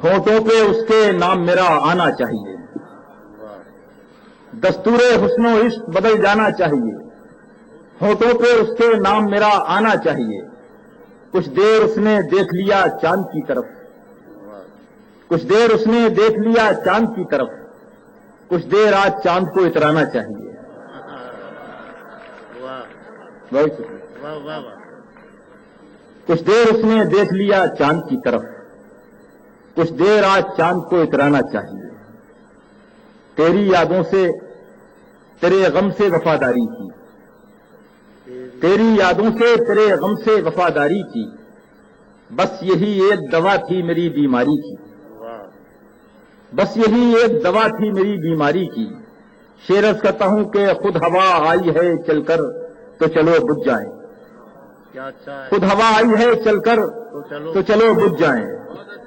ہونٹوں پہ اس کے نام میرا آنا چاہیے، دستور حسن و عشق بدل جانا چاہیے، ہونٹوں پہ اس کے نام میرا آنا چاہیے، کچھ دیر اس نے دیکھ لیا چاند کی طرف، کچھ دیر اس نے دیکھ لیا چاند کی طرف، کچھ دیر آج چاند کو اترانا چاہیے۔ بہت شکریہ۔ کچھ دیر اس نے دیکھ لیا چاند کی طرف، کچھ دیر آج چاند کو اترانا چاہیے، تیری یادوں سے تیرے غم سے وفاداری کی، تیری یادوں سے تیرے غم سے وفاداری کی، بس یہی ایک دوا تھی میری بیماری کی، بس یہی ایک دوا تھی میری بیماری کی، شعر عرض کرتا ہوں کہ خود ہوا آئی ہے چل کر تو چلو بجھ جائیں، خود ہوا آئی ہے چل کر تو چلو بجھ جائیں،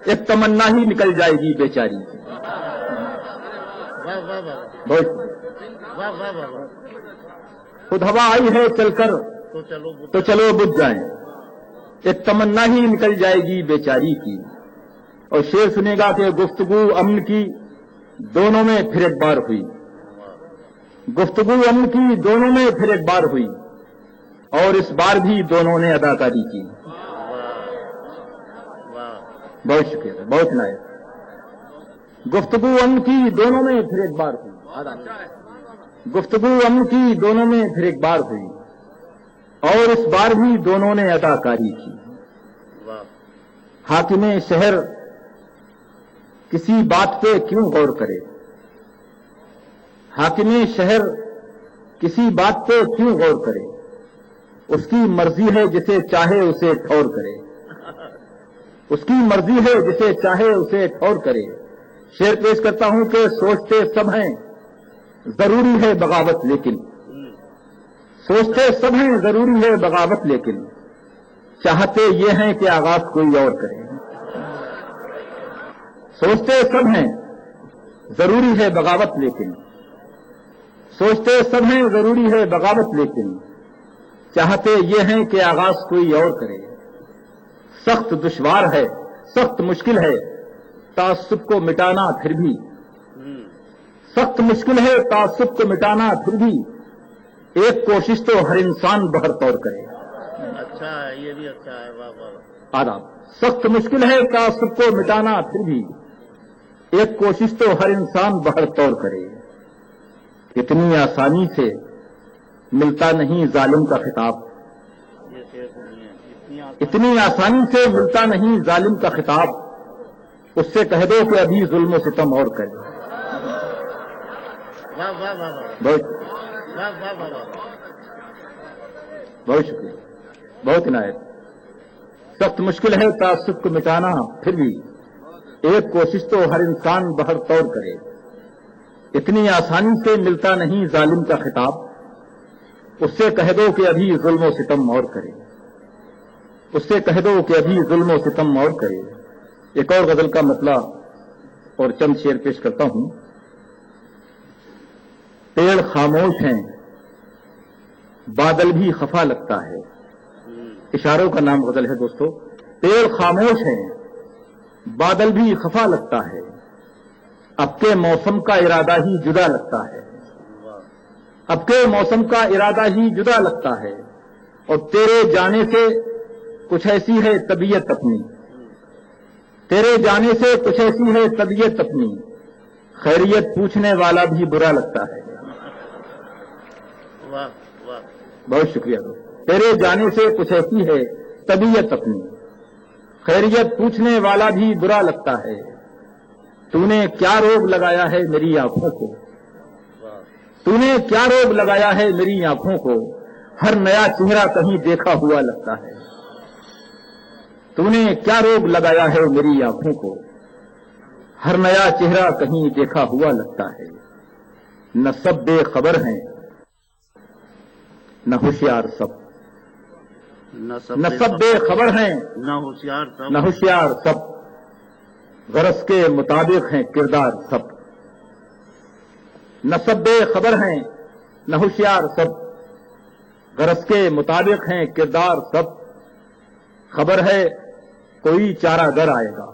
ایک تمنا ہی نکل جائے گی بیچاری کی۔ خود ہوا آئی ہے چل کر تو چلو بجھ جائیں، ایک تمنا ہی نکل جائے گی بیچاری کی۔ اور شعر سنے گا کہ گفتگو امن کی دونوں میں پھر ایک بار ہوئی، گفتگو امن کی دونوں میں پھر ایک بار ہوئی، اور اس بار بھی دونوں نے اداکاری کی۔ بہت شکریہ، بہت نائب۔ گفتگو امن کی دونوں میں پھر ایک بار ہوئی، گفتگو امن کی دونوں میں پھر ایک بار ہوئی، اور اس بار بھی دونوں نے اداکاری کی۔ حاکم شہر کسی بات پہ کیوں غور کرے، حاکم شہر کسی بات پہ کیوں غور کرے، اس کی مرضی ہے جسے چاہے اسے ٹھور کرے، اس کی مرضی ہے جسے چاہے اسے ٹھور کرے۔ شعر پیش کرتا ہوں کہ سوچتے سب ہیں ضروری ہے بغاوت لیکن، سوچتے سب ہیں ضروری ہے بغاوت لیکن، چاہتے یہ ہیں کہ آغاز کوئی اور کرے۔ سوچتے سب ہیں ضروری ہے بغاوت لیکن، سوچتے سب ہیں ضروری ہے بغاوت لیکن، چاہتے یہ ہیں کہ آغاز کوئی اور کرے۔ سخت دشوار ہے، سخت مشکل ہے تعصب کو مٹانا پھر بھی، سخت مشکل ہے تعصب کو مٹانا پھر بھی، ایک کوشش تو ہر انسان بہر طور کرے۔ اچھا ہے، یہ بھی اچھا ہے، واہ واہ۔ آداب۔ سخت مشکل ہے تعصب کو مٹانا پھر بھی، ایک کوشش تو ہر انسان بہر طور کرے۔ اتنی آسانی سے ملتا نہیں ظالم کا خطاب، اتنی آسانی سے ملتا نہیں ظالم کا خطاب، اس سے کہہ دو کہ ابھی ظلم و ستم اور کرے۔ بہت شکریہ، بہت عنایت۔ سخت مشکل ہے تعصب کو مٹانا پھر بھی، ایک کوشش تو ہر انسان بہر طور کرے۔ اتنی آسانی سے ملتا نہیں ظالم کا خطاب، اس سے کہہ دو کہ ابھی ظلم و ستم اور کرے، اس سے کہہ دو کہ ابھی ظلم و ستم اور کرے۔ ایک اور غزل کا مسئلہ اور چند شعر پیش کرتا ہوں۔ پیڑ خاموش ہیں بادل بھی خفا لگتا ہے، اشاروں کا نام غزل ہے دوستو۔ پیڑ خاموش ہیں بادل بھی خفا لگتا ہے، اب کے موسم کا ارادہ ہی جدا لگتا ہے، اب کے موسم کا ارادہ ہی جدا لگتا ہے، اور تیرے جانے سے کچھ ایسی ہے طبیعت اپنی، تیرے جانے سے کچھ ایسی ہے طبیعت اپنی، خیریت پوچھنے والا بھی برا لگتا ہے۔ بہت شکریہ دوست۔ تیرے جانے سے کچھ ایسی ہے طبیعت اپنی، خیریت پوچھنے والا بھی برا لگتا ہے، تو نے کیا روگ لگایا ہے میری آنکھوں کو، تو نے کیا روگ لگایا ہے میری آنکھوں کو، ہر نیا چہرہ کہیں دیکھا ہوا لگتا ہے، تو نے کیا روگ لگایا ہے میری آنکھوں کو، ہر نیا چہرہ کہیں دیکھا ہوا لگتا ہے۔ نہ سب بے خبر ہیں نہ ہوشیار سب، نہ سب بے خبر ہیں نہ ہوشیار سب، غرض کے مطابق ہیں کردار سب، نہ سب بے خبر ہیں نہ ہوشیار سب، غرض کے مطابق ہیں کردار سب، خبر ہے کوئی چارہ گر آئے گا،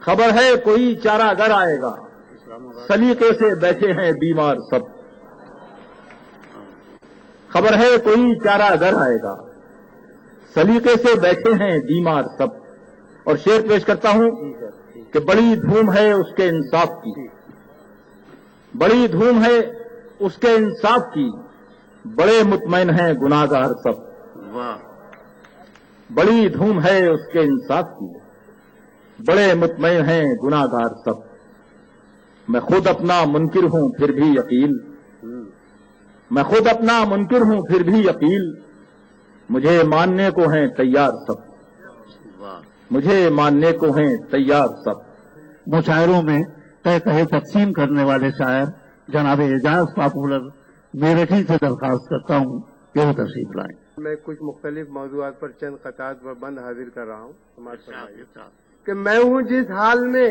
خبر ہے کوئی چارہ گر آئے گا، سلیقے سے بیٹھے ہیں بیمار سب. خبر ہے کوئی چارہ گر آئے گا، سلیقے سے بیٹھے ہیں بیمار سب. اور شعر پیش کرتا ہوں کہ بڑی دھوم ہے اس کے انصاف کی، بڑی دھوم ہے اس کے انصاف کی، بڑے مطمئن ہیں گناہگار سب. بڑی دھوم ہے اس کے انصاف کی، بڑے مطمئن ہیں گناہگار سب. میں خود اپنا منکر ہوں پھر بھی یقین، میں خود اپنا منکر ہوں پھر بھی یقین، مجھے ماننے کو ہیں تیار سب، مجھے ماننے کو ہیں تیار سب. مشاعروں میں کہے تقسیم کرنے والے شاعر جناب اعجاز پاپولر میرٹھی سے درخواست کرتا ہوں کہ وہ تشریف لائیں. میں کچھ مختلف موضوعات پر چند قطعات پر بند حاضر کر رہا ہوں. کہ میں ہوں جس حال میں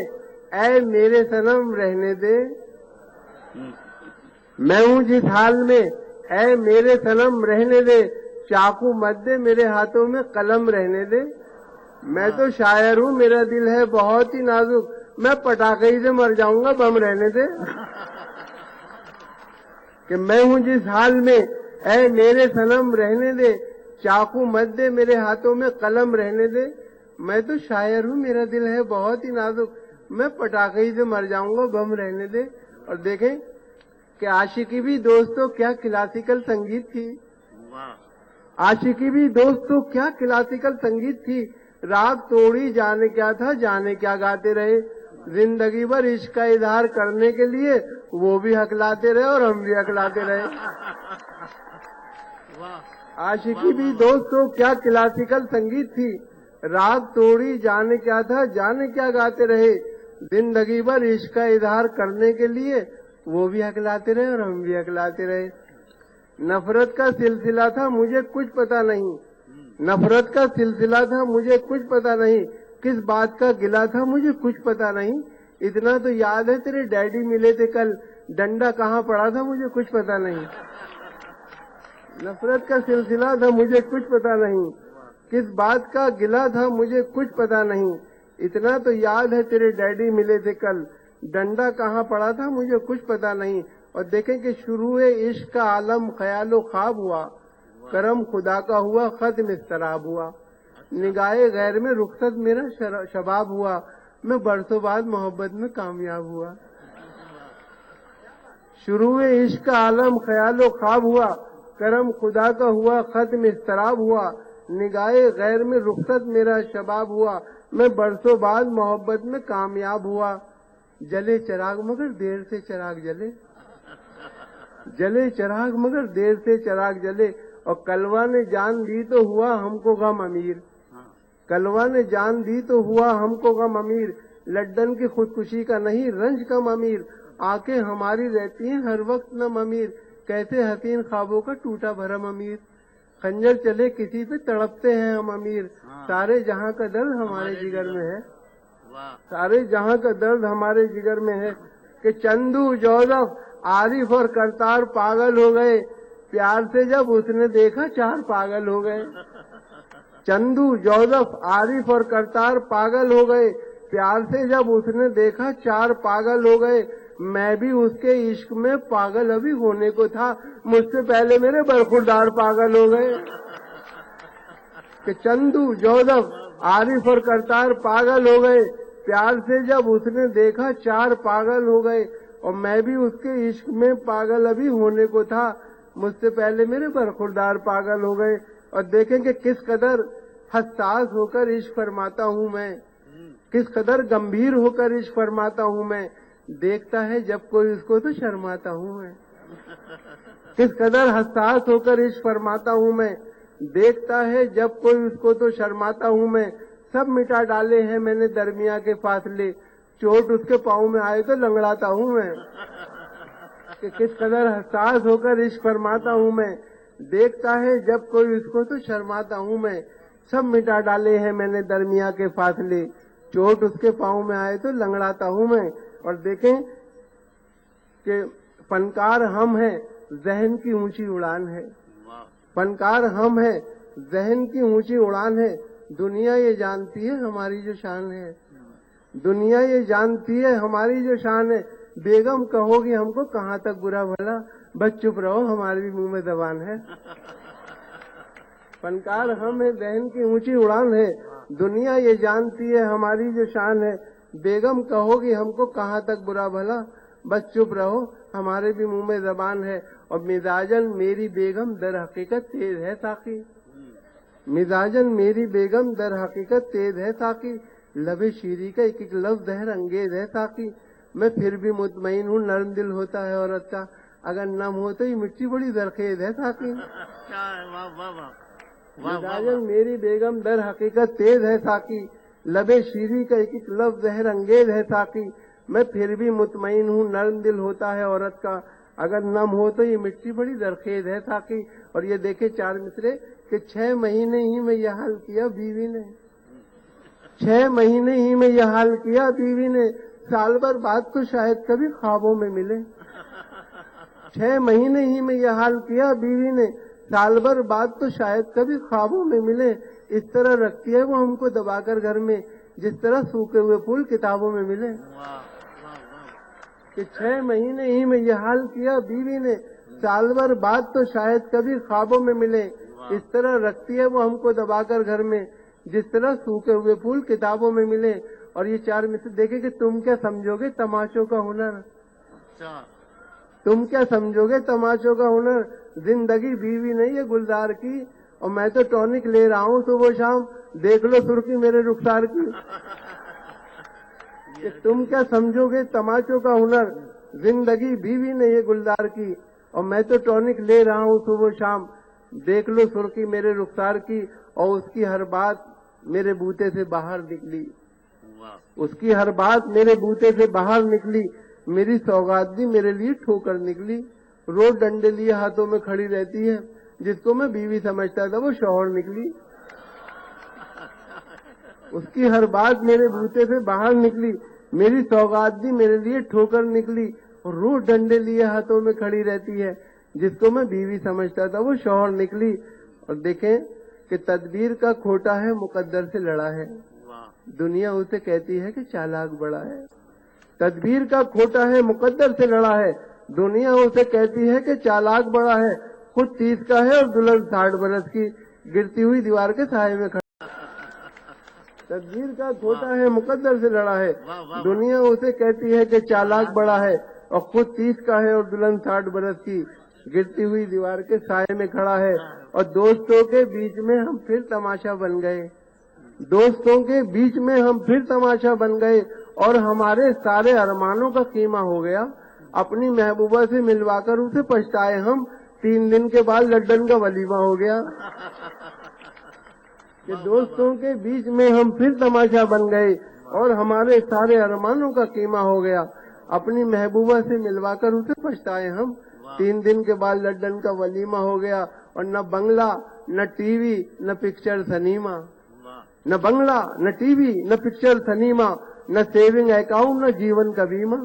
اے میرے صنم رہنے دے، میں ہوں جس حال میں اے میرے صنم رہنے دے، چاقو مت دے میرے ہاتھوں میں قلم رہنے دے. میں تو شاعر ہوں میرا دل ہے بہت ہی نازک، میں پٹاخے ہی سے مر جاؤں گا بم رہنے دے. کہ میں ہوں جس حال میں اے میرے صنم رہنے دے، چاقو مت دے میرے ہاتھوں میں قلم رہنے دے. میں تو شاعر ہوں میرا دل ہے بہت ہی نازک، میں پٹاخے ہی سے مر جاؤں گا بم رہنے دے. اور دیکھیں کہ عاشقی بھی دوستو کیا کلاسیکل سنگیت تھی، عاشقی بھی دوستو کیا کلاسیکل سنگیت تھی. راگ توڑی جانے کیا تھا جانے کیا گاتے رہے، زندگی بھر عشق کا اظہار کرنے کے لیے وہ بھی ہکلاتے رہے اور ہم بھی ہکلاتے رہے. عاشقی بھی دوستو کیا کلاسیکل سنگیت تھی، راگ توڑی جانے کیا تھا جانے کیا گاتے رہے، زندگی بھر عشق کا اظہار کرنے کے لیے وہ بھی ہکلاتے رہے اور ہم بھی ہکلاتے رہے. نفرت کا سلسلہ تھا مجھے کچھ پتا نہیں، نفرت کا سلسلہ تھا مجھے کچھ پتا نہیں، کس بات کا گلہ تھا مجھے کچھ پتا نہیں. اتنا تو یاد ہے تیرے ڈیڈی ملے تھے کل، ڈنڈا کہاں پڑا تھا مجھے کچھ پتا نہیں. نفرت کا سلسلہ تھا مجھے کچھ پتا نہیں، کس بات کا گلہ تھا مجھے کچھ پتا نہیں. اتنا تو یاد ہے تیرے ڈیڈی ملے تھے کل، ڈنڈا کہاں پڑا تھا مجھے کچھ پتا نہیں. اور دیکھیں کہ شروع عشق کا عالم خیال و خواب ہوا، کرم خدا کا ہوا ختم اضطراب ہوا، نگاہ غیر میں رخصت میرا شباب ہوا، میں برسوں بعد محبت میں کامیاب ہوا. شروع عشق کا عالم خیال و خواب ہوا، کرم خدا کا ہوا ختم اضطراب ہوا، نگاہ غیر میں رخصت میرا شباب ہوا، میں برسوں بعد محبت میں کامیاب ہوا. جلے چراغ مگر دیر سے چراغ جلے، جلے چراغ مگر دیر سے چراغ جلے. اور کلوا نے جان دی تو ہوا ہم کو غم امیر، کلوا نے جان دی تو ہوا ہم کو غم امیر، لڈن کی خودکشی کا نہیں رنج کم امیر، آنکھیں ہماری رہتی ہیں ہر وقت نم امیر، کیسے حسین خوابوں کا ٹوٹا بھرم امیر. خنجر چلے کسی پہ تڑپتے ہیں ہم امیر، سارے جہاں کا درد ہمارے جگر میں ہے، سارے جہاں کا درد ہمارے جگر میں ہے. کہ چندو جوزف عارف اور کرتار پاگل ہو گئے، پیار سے جب اس نے دیکھا چار پاگل ہو گئے. چندو جوزف عارف اور کرتار پاگل ہو گئے، پیار سے جب اس نے دیکھا چار پاگل ہو گئے. میں بھی اس کے عشق میں پاگل ابھی ہونے کو تھا، مجھ سے پہلے میرے برخوردار پاگل ہو گئے. کہ چندو جوزف عارف اور کرتار پاگل ہو گئے، پیار سے جب اس نے دیکھا چار پاگل ہو گئے. اور میں بھی اس کے عشق میں پاگل ابھی ہونے کو تھا، مجھ سے پہلے میرے برخوردار پاگل ہو گئے. اور دیکھیں کہ کس قدر حساس ہو کر عشق فرماتا ہوں میں، کس قدر گمبھیر ہو کر عشق فرماتا ہوں میں، دیکھتا ہے جب کوئی اس کو تو شرماتا ہوں میں. کس قدر حساس ہو کر عشق فرماتا ہوں میں، دیکھتا ہے جب کوئی اس کو تو شرماتا ہوں میں. سب مٹا ڈالے ہیں میں نے درمیاں کے فاصلے، چوٹ اس کے پاؤں میں آئے تو لنگڑاتا ہوں میں. کہ کس قدر حساس ہو کر عشق فرماتا ہوں میں، دیکھتا ہے جب کوئی اس کو تو شرماتا ہوں میں. سب مٹا ڈالے ہیں میں نے درمیاں کے فاصلے، چوٹ اس کے پاؤں میں آئے تو لنگڑاتا ہوں میں. اور دیکھیں کہ فنکار ہم ہیں ذہن کی اونچی اڑان ہے، فنکار ہم ہیں ذہن کی اونچی اڑان ہے، دنیا یہ جانتی ہے ہماری جو شان ہے. دنیا یہ جانتی ہے ہماری جو شان ہے، بیگم کہوگی ہم کو کہاں تک برا بھلا، بس چپ رہو ہمارے بھی منہ میں زبان ہے۔ فنکار ہم ہے، ذہن کی اونچی اڑان ہے، دنیا یہ جانتی ہے ہماری جو شان ہے، بیگم کہوگی ہم کو کہاں تک برا بھلا، بس چپ رہو ہمارے بھی منہ میں زبان ہے۔ اور مزاجن میری بیگم در حقیقت تیز ہے ساقی، مزاجن میری بیگم در حقیقت تیز ہے ساقی، لب شیری کا ایک ایک لفظ زہر انگیز ہے ساقی، میں پھر بھی مطمئن ہوں نرم دل ہوتا ہے عورت کا، اگر نم ہو تو یہ مٹی بڑی زرخیز ہے ساقی۔ مزاجن میری بیگم در حقیقت تیز ہے ساقی، لب شیری کا ایک ایک لفظ زہر انگیز ہے ساقی، میں پھر بھی مطمئن ہوں نرم دل ہوتا ہے عورت کا، اگر نم ہو تو یہ مٹی بڑی زرخیز ہے ساقی۔ اور یہ دیکھیں 4 مصرے کہ 6 مہینے ہی میں یہ حال کیا بیوی نے، 6 مہینے ہی میں یہ حال کیا بیوی نے، سال بھر بعد تو شاید کبھی خوابوں میں ملے، 6 مہینے ہی میں یہ حال کیا بیوی نے، سال بھر بعد تو شاید کبھی خوابوں میں ملے، اس طرح رکھتی ہے وہ ہم کو دبا کر گھر میں جس طرح سوکھے ہوئے پھول کتابوں میں ملے، کہ 6 مہینے ہی میں یہ حال کیا بیوی نے، سال بھر بعد تو شاید کبھی خوابوں میں ملے، اس طرح رکھتی ہے وہ ہم کو دبا کر گھر میں جس طرح سوکھے ہوئے پھول کتابوں میں ملے۔ اور یہ 4 مصرے دیکھیں کہ تم کیا سمجھو گے تماشوں کا ہنر، تم کیا سمجھو گے تماشوں کا ہنر، زندگی بیوی نے یہ گلزار کی، اور میں تو ٹونک لے رہا ہوں صبح شام، دیکھ لو سرخی میرے رخسار کی، کہ تم کیا سمجھو گے تماشوں کا ہنر، زندگی بیوی نے یہ گلزار کی، اور میں تو ٹونک لے رہا ہوں صبح شام، دیکھ لو سرخی میرے رخسار کی، اور اس کی ہر بات میرے بوتے سے باہر نکلی، اس کی ہر بات میرے بوتے سے باہر نکلی، میری سوغات بھی میرے لیے ٹھوکر نکلی، روز ڈنڈے لیے ہاتھوں میں کھڑی رہتی ہے، جس کو میں بیوی سمجھتا تھا وہ شوہر نکلی، اس کی ہر بات میرے بوتے سے باہر نکلی، میری سوغات بھی میرے لیے ٹھوکر نکلی، اور روز ڈنڈے لیے ہاتھوں میں کھڑی رہتی ہے، جس کو میں بیوی سمجھتا تھا وہ شوہر نکلی۔ اور دیکھیں کہ تدبیر کا کھوٹا ہے مقدر سے لڑا ہے، دنیا اسے کہتی ہے کہ چالاک بڑا ہے، تدبیر کا کھوٹا ہے مقدر سے لڑا ہے، دنیا اسے کہتی ہے کہ چالاک بڑا ہے، خود 30 کا ہے اور دلہن 60 برس کی، گرتی ہوئی دیوار کے سائے میں کھڑا، تدبیر کا کھوٹا ہے مقدر سے لڑا ہے، دنیا اسے کہتی ہے کہ چالاک بڑا ہے، اور خود 30 کا ہے اور دلہن 60 برس کی، گرتی ہوئی دیوار کے سائے میں کھڑا ہے۔ اور دوستوں کے بیچ میں ہم پھر تماشا بن گئے، دوستوں کے بیچ میں ہم پھر تماشا بن گئے، اور ہمارے سارے ارمانوں کا قیمہ ہو گیا، اپنی محبوبہ سے ملوا کر اسے پچھتائے ہم، 3 دن کے بعد لڈن کا ولیمہ ہو گیا، کہ دوستوں کے بیچ میں ہم پھر تماشا بن گئے، اور ہمارے سارے ارمانوں کا قیمہ ہو گیا، اپنی محبوبہ سے ملوا کر اسے پچھتائے ہم، 3 دن کے بعد لڈن کا ولیمہ ہو گیا، اور نہ بنگلہ نہ ٹی وی نہ پکچر سنیما، نہ بنگلہ نہ ٹی وی نہ پکچر سنیما، نہ سیونگ اکاؤنٹ نہ جیون کا بیمہ،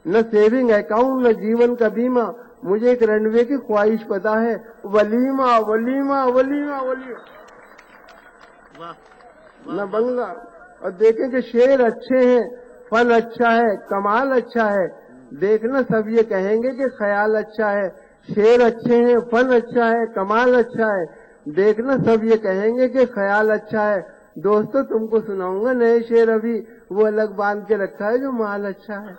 نہ سیونگ اکاؤنٹ نہ جیون کا بیمہ، مجھے ایک رنوے کی خواہش پتا ہے، ولیمہ ولیمہ ولیمہ ولیمہ، نہ بنگلہ۔ اور دیکھیں کہ شعر اچھے ہیں، فن اچھا ہے، کمال اچھا ہے، دیکھنا سب یہ کہیں گے کہ خیال اچھا ہے، شعر اچھے ہیں، فن اچھا ہے، کمال اچھا ہے، دیکھنا سب یہ کہیں گے کہ خیال اچھا ہے، دوستو تم کو سناؤں گا نئے شعر ابھی، وہ الگ باندھ کے رکھا ہے جو مال اچھا ہے،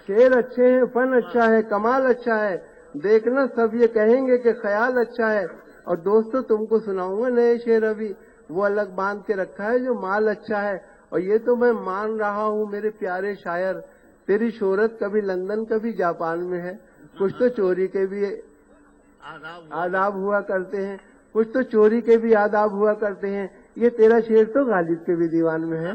شعر اچھے ہیں، فن اچھا ہے، کمال اچھا ہے، دیکھنا سب یہ کہیں گے کہ خیال اچھا ہے، اور دوستو تم کو سناؤں گا نئے شعر ابھی، وہ الگ باندھ کے رکھا ہے جو مال اچھا ہے۔ اور یہ تو میں مان رہا ہوں میرے پیارے شاعر، تیری شہرت کبھی لندن کبھی جاپان میں ہے، کچھ تو چوری کے بھی آداب ہوا کرتے ہیں، کچھ تو چوری کے بھی آداب ہوا کرتے ہیں، یہ تیرا شعر تو غالب کے بھی دیوان میں ہے،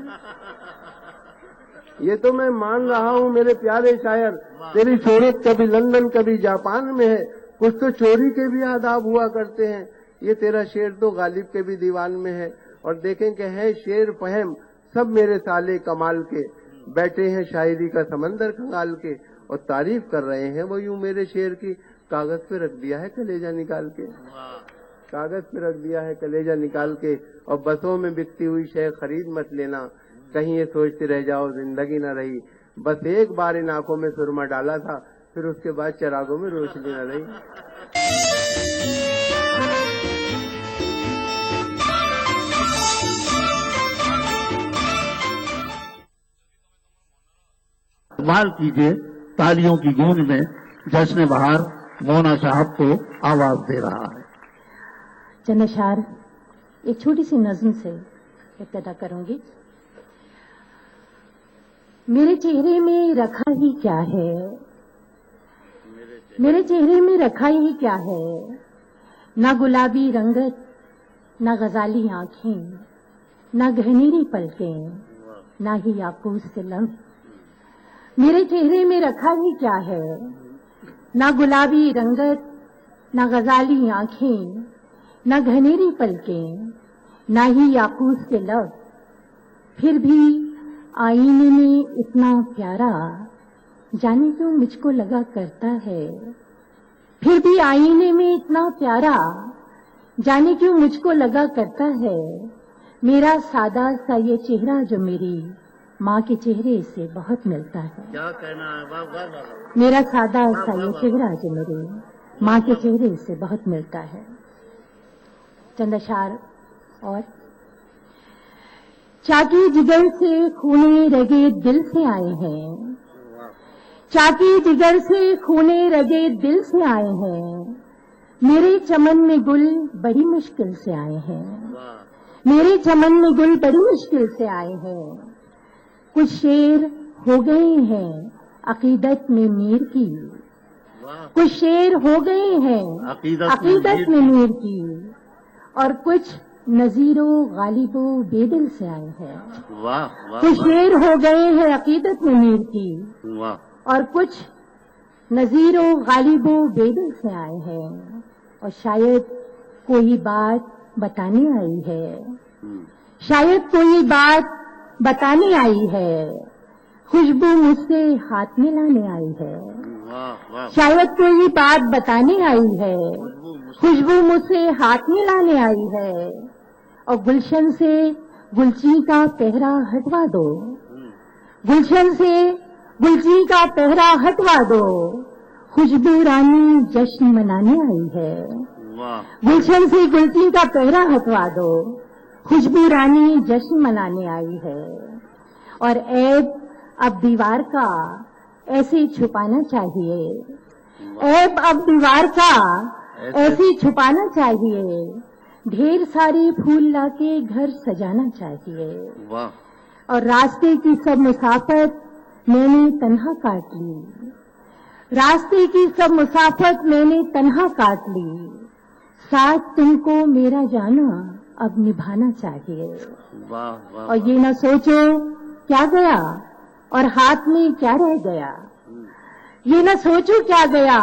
یہ تو میں مان رہا ہوں میرے پیارے شاعر، تیری شہرت کبھی لندن کبھی جاپان میں ہے، کچھ تو چوری کے بھی آداب ہوا کرتے ہیں، یہ تیرا شعر تو غالب کے بھی دیوان میں ہے۔ اور دیکھیں کہ ہے شعر فہم سب میرے سالے کمال کے، بیٹھے ہیں شاعری کا سمندر کھنگال کے، اور تعریف کر رہے ہیں وہ یوں میرے شعر کی، کاغذ پہ رکھ دیا ہے کلیجہ نکال کے، کاغذ پہ رکھ دیا ہے کلیجہ نکال کے، اور بسوں میں بکتی ہوئی شے خرید مت لینا، کہیں یہ سوچتے رہ جاؤ زندگی نہ رہی. بس ایک بار ان آنکھوں میں سرما ڈالا تھا، پھر اس کے بعد چراغوں میں روشنی نہ رہی. استعمال کیجیے تالیوں کی گونج میں جشن بہار مونا صاحب کو آواز دے رہا ہے. چند اشعار ایک چھوٹی سی نظم سے ابتدا کروں گی. میرے چہرے میں رکھا ہی کیا ہے، میرے چہرے میں رکھا ہی کیا ہے، نہ گلابی رنگت نہ غزالی آنکھیں نہ گھنیری پلکیں نہ ہی یاقوت سے لب. میرے چہرے میں رکھا ہی کیا ہے، نہ گلابی رنگت نہ غزالی آنکھیں نہ گھنیری پلکیں نہ ہی یاقوت کے لب. پھر بھی آئینے میں اتنا پیارا جانے کیوں مجھ کو لگا کرتا ہے. پھر بھی آئینے میں اتنا پیارا جانے کیوں مجھ کو لگا کرتا ہے. میرا سادہ سا یہ چہرہ جو میری ماں کے چہرے سے بہت ملتا ہے. کیا کہنا ہے، واہ واہ واہ. میرا سادہ سا یہ چہرہ جو میری ماں کے چہرے سے بہت ملتا ہے. چند اشعار اور. چاکی جگر سے خونے رگے دل سے آئے ہیں، چاکی جگر سے خونے رگے دل سے آئے ہیں. میرے چمن میں گل بڑی مشکل سے آئے ہیں، میرے چمن میں گل بڑی مشکل سے آئے ہیں. کچھ شعر ہو گئے ہیں عقیدت میں میر کی، کچھ شعر ہو گئے ہیں عقیدت میں میر کی، اور کچھ نذیر و غالب و بے دل سے آئے ہیں. کچھ شعر ہو گئے ہیں عقیدت میں میر کی، اور کچھ نذیر و غالب و بے دل سے آئے ہیں. اور شاید کوئی بات بتانے آئی ہے، شاید کوئی بات بتانے آئی ہے، خوشبو مجھ سے ہاتھ میں لانے آئی ہے. شاید کوئی بات بتانے آئی ہے، خوشبو مجھ سے ہاتھ میں لانے آئی ہے. اور گلشن سے گلچی کا پہرا ہٹوا دو، گلشن سے گلچی کا پہرا ہٹوا دو، خوشبو رانی جشن منانے آئی ہے. گلشن سے گلچی کا پہرا ہٹوا دو، خوشبو رانی جشن منانے آئی ہے. اور عیب اب دیوار کا ایسے چھپانا چاہیے، عیب اب دیوار کا ایسے چھپانا چاہیے. ڈھیر سارے پھول لا کے گھر سجانا چاہیے. اور راستے کی سب مسافت میں نے تنہا کاٹ لی، راستے کی سب مسافت میں نے تنہا کاٹ لی. ساتھ تم کو میرا جانا اب نبھانا چاہیے. اور یہ نہ سوچو کیا گیا اور ہاتھ میں کیا رہ گیا، یہ نہ سوچو کیا گیا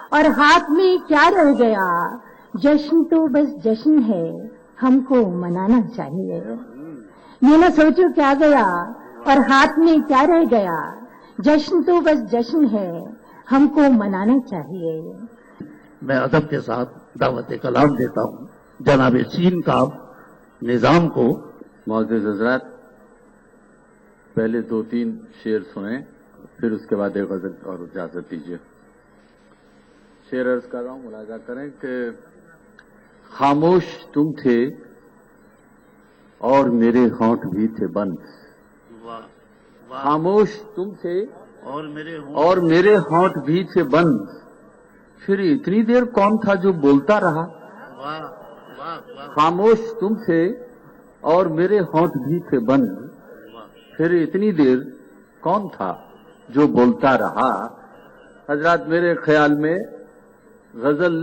اور ہاتھ میں کیا رہ گیا. جشن تو بس جشن ہے، ہم کو منانا چاہیے. یہ نہ سوچو کیا گیا اور ہاتھ میں کیا رہ گیا، جشن تو بس جشن ہے، ہم کو منانا چاہیے. میں ادب کے ساتھ دعوت کلام دیتا ہوں جناب سین کا نظام کو. معزز حضرات، پہلے 2-3 شعر سنیں، پھر اس کے بعد ایک غزل اور اجازت دیجیے. شعر عرض کر رہا ہوں، ملاحظہ کریں کہ خاموش تم تھے اور میرے ہونٹ بھی تھے بند، خاموش تم تھے اور میرے ہونٹ بھی تھے بند. پھر اتنی دیر کون تھا جو بولتا رہا، خاموش تم تھے اور میرے ہونٹ بھی تھے بند. پھر اتنی دیر کون تھا جو بولتا رہا. حضرات، میرے خیال میں غزل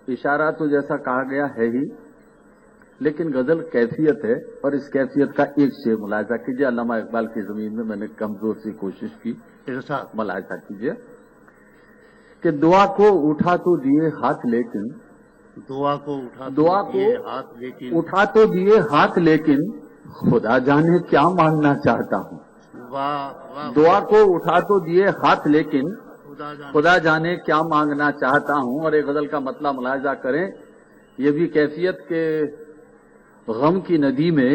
اشارہ تو جیسا کہا گیا ہے ہی، لیکن غزل کیفیت ہے، اور اس کیفیت کا ایک شعر ملاحظہ کیجیے. علامہ اقبال کی زمین میں نے کمزور سی کوشش کی، ملاحظہ کیجیے کہ دعا کو اٹھا تو دیے ہاتھ لیکن، دعا کو اٹھا تو دیے ہاتھ لیکن خدا جانے کیا مانگنا چاہتا ہوں. دعا کو اٹھا تو دیے ہاتھ لیکن خدا جانے کیا مانگنا چاہتا ہوں. اور ایک غزل کا مطلب ملاحظہ کریں، یہ بھی کیفیت کے غم کی ندی میں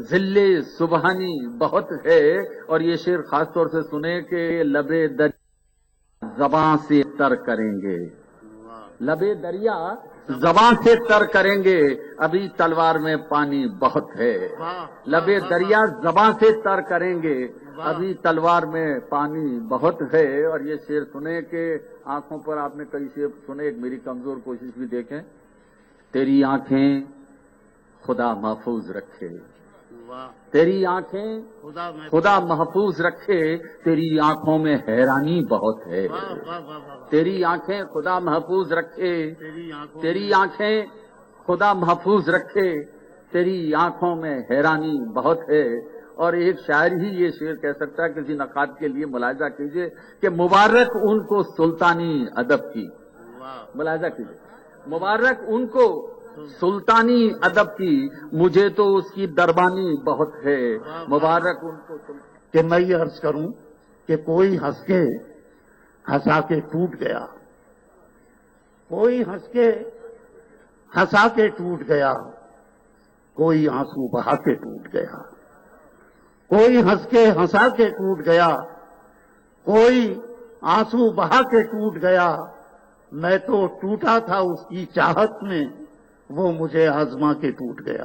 ذلے سبحانی بہت ہے. اور یہ شعر خاص طور سے سنے کہ لبے دریا زباں سے تر کریں گے، لبے دریا زباں سے تر کریں گے، ابھی تلوار میں پانی بہت ہے. لبے دریا زباں سے تر کریں گے، ابھی تلوار میں پانی بہت ہے. اور یہ شعر سنے کہ آنکھوں پر آپ نے کئی شعر سنے، ایک میری کمزور کوشش بھی دیکھیں. تیری آنکھیں خدا محفوظ رکھے، تیری آنکھیں خدا محفوظ رکھے، تیری آنکھوں میں حیرانی بہت ہے. تیری آنکھیں خدا محفوظ رکھے، تیری آنکھیں خدا محفوظ رکھے، تیری آنکھوں میں حیرانی بہت ہے. اور ایک شاعر ہی یہ شعر کہہ سکتا ہے، کسی نقاد کے لیے ملاحظہ کیجئے کہ مبارک ان کو سلطانی ادب کی، ملاحظہ کیجئے، مبارک ان کو سلطانی ادب کی، مجھے تو اس کی دربانی بہت ہے. مبارک ان کو کہ میں یہ عرض کروں کہ کوئی ہنس کے ہنسا کے ٹوٹ گیا، کوئی ہنس کے ہنسا کے ٹوٹ گیا، کوئی آنسو بہا کے ٹوٹ گیا. کوئی ہنس کے ہنسا کے ٹوٹ گیا، کوئی آنسو بہا کے ٹوٹ گیا. میں تو ٹوٹا تھا اس کی چاہت میں، وہ مجھے آزما کے ٹوٹ گیا.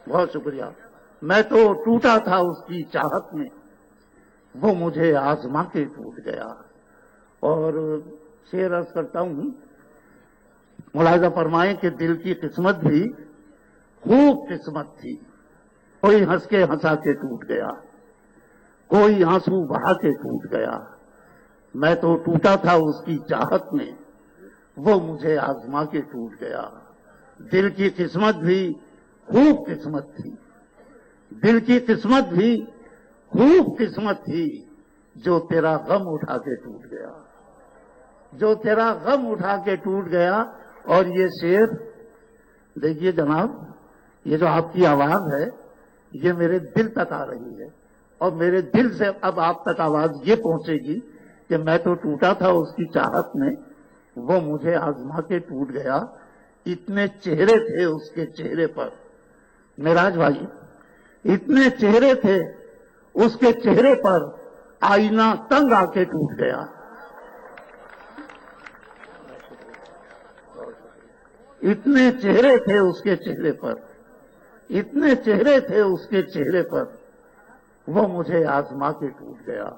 بہت شکریہ. میں تو ٹوٹا تھا اس کی چاہت میں، وہ مجھے آزما کے ٹوٹ گیا. اور شعر عرض کرتا ہوں، ملاحظہ فرمائیں کہ دل کی قسمت بھی خوب قسمت تھی. کوئی ہنس کے ہنسا کے ٹوٹ گیا، کوئی آنسو بہا کے ٹوٹ گیا. میں تو ٹوٹا تھا اس کی چاہت میں، وہ مجھے آزما کے ٹوٹ گیا. دل کی قسمت بھی خوب قسمت تھی، دل کی قسمت بھی خوب قسمت تھی، جو تیرا غم اٹھا کے ٹوٹ گیا، جو تیرا غم اٹھا کے ٹوٹ گیا. اور یہ شعر دیکھیے جناب، یہ جو آپ کی آواز ہے یہ میرے دل تک آ رہی ہے، اور میرے دل سے اب آپ تک آواز یہ پہنچے گی کہ میں تو ٹوٹا تھا اس کی چاہت میں، وہ مجھے آزما کے ٹوٹ گیا. اتنے چہرے تھے اس کے چہرے پر، معراج بھائی اتنے چہرے تھے اس کے چہرے پر، آئینہ تنگ آ کے ٹوٹ گیا. اتنے چہرے تھے اس کے چہرے پر، اتنے چہرے تھے اس کے چہرے پر، وہ مجھے آزما کے ٹوٹ گیا.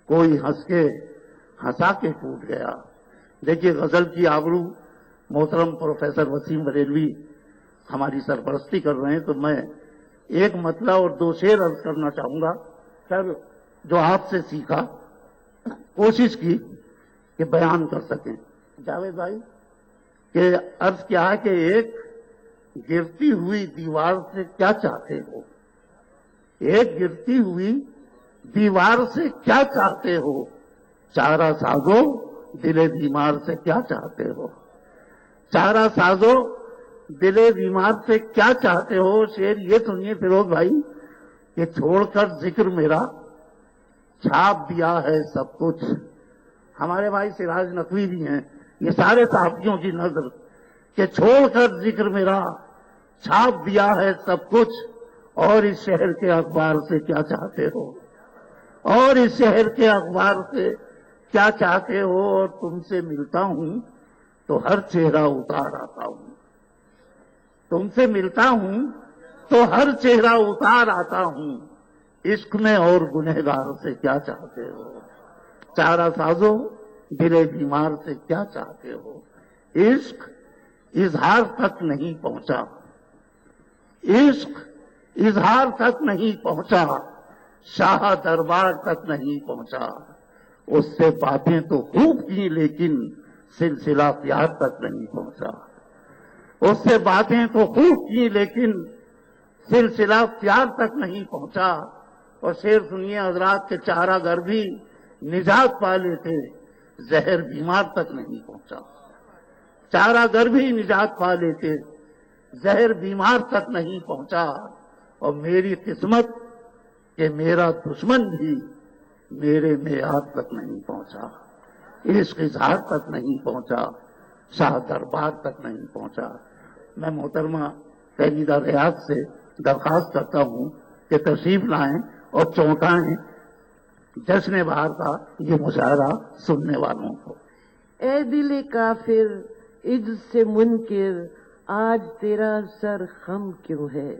کوئی ہنس کے ہنسا کے ٹوٹ گیا. دیکھیے غزل کی آبرو محترم پروفیسر وسیم بریلوی ہماری سرپرستی کر رہے ہیں، تو میں ایک مطلع اور دو شعر عرض کرنا چاہوں گا. سر جو آپ سے سیکھا، کوشش کی کہ بیان کر سکیں. جاوید بھائی کہ عرض کیا ہے کہ ایک گرتی ہوئی دیوار سے کیا چاہتے ہو، ایک گرتی ہوئی دیوار سے کیا چاہتے ہو، چارہ سازو دل بیمار سے کیا چاہتے ہو، چارہ سازو دل بیمار سے کیا چاہتے ہو. شعر یہ سنیے فیروز بھائی کہ چھوڑ کر ذکر میرا چھاپ دیا ہے سب کچھ. ہمارے بھائی سراج نقوی بھی ہیں، یہ سارے صحافیوں کی نظر کہ چھوڑ کر ذکر میرا چھاپ دیا ہے سب کچھ، اور اس شہر کے اخبار سے کیا چاہتے ہو، اور اس شہر کے اخبار سے کیا چاہتے ہو. اور تم سے ملتا ہوں تو ہر چہرہ اتار آتا ہوں، تم سے ملتا ہوں تو ہر چہرہ اتار آتا ہوں. عشق میں اور گنہگار سے کیا چاہتے ہو، چارہ سازو دل بیمار سے کیا چاہتے ہو. عشق اظہار تک نہیں پہنچا، عشق اظہار تک نہیں پہنچا، شاہ دربار تک نہیں پہنچا. اس سے باتیں تو خوب کی لیکن سلسلہ پیار تک نہیں پہنچا. اس سے باتیں تو خوب کی لیکن سلسلہ پیار تک نہیں پہنچا. اور شعر سنیے حضرات کے چارہ گر بھی نجات پا لیتے، زہر بیمار تک نہیں پہنچا. چارہ گر بھی نجات پا لیتے، زہر بیمار تک نہیں پہنچا. اور میری قسمت کہ میرا دشمن بھی میرے معیار تک نہیں پہنچا، عشق اظہار تک نہیں پہنچا، شاہ دربار تک نہیں پہنچا. میں محترمہ سیدہ ریاض سے درخواست کرتا ہوں کہ تشریف لائیں اور چونکائیں جشن بہار کا یہ مظاہرہ سننے والوں کو۔ اے دل کافر عجز سے منکر آج تیرا سر خم کیوں ہے؟